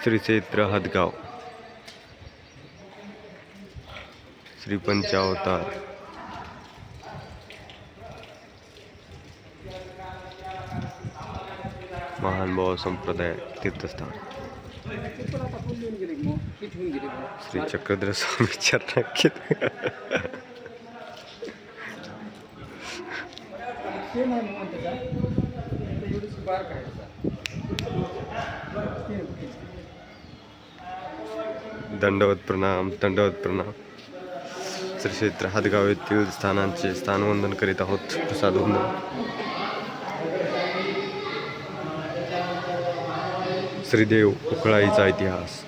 श्री क्षेत्र हदगाव, श्री पंचावतार, महान भाव संप्रदाय तीर्थस्थान, श्री चक्रधर स्वामी चरणांकित दंडवत प्रणाम, दंडवत प्रणाम. श्री क्षेत्र हदगाव येथील स्थानांचे स्थानवंदन करीत आहोत. प्रसाद वंदन. श्रीदेव उकळाईचा इतिहास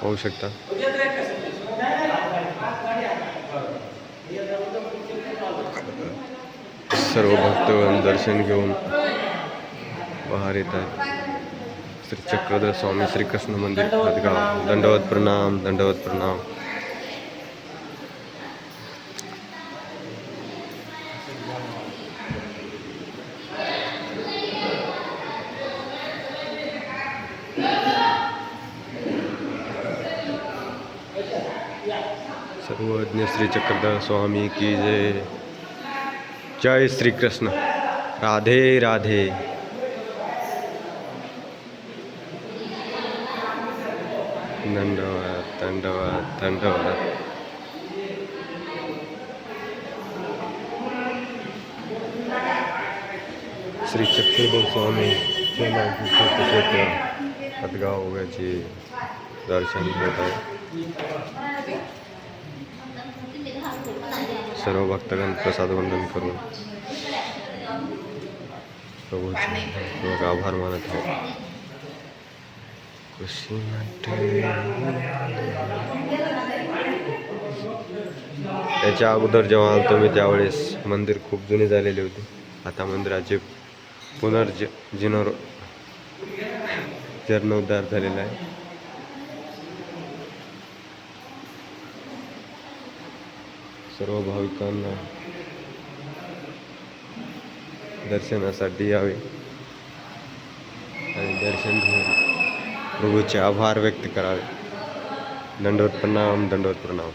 पाहू शकता. सर्व भक्तगण दर्शन घेऊन बाहेर येत आहेत. श्री चक्रधर स्वामी श्रीकृष्ण मंदिर हदगाव. दंडवत प्रणाम, दंडवत प्रणाम. सर्वज्ञ श्री चक्रधर स्वामी की जय. जय श्री कृष्ण. राधे राधे. धन्यवाद, धन्यवाद, धन्यवाद. श्री चक्रधर स्वामी क्षेत्र हदगाव याचे दर्शन होत आहे. सर्व भक्तगण प्रसाद वंदन करून प्रभूचे आभार मानत आहेत. त्याच्या अगोदर जेव्हा आलतो मी त्यावेळेस मंदिर खूप जुने झालेले होते. आता मंदिराचे जीर्णोद्धार झालेला आहे. सर्व भाविकांना दर्शनासाठी यावे आणि दर्शन घेऊन प्रभूचे आभार व्यक्त करावे. दंडवत प्रणाम, दंडवत प्रणाम.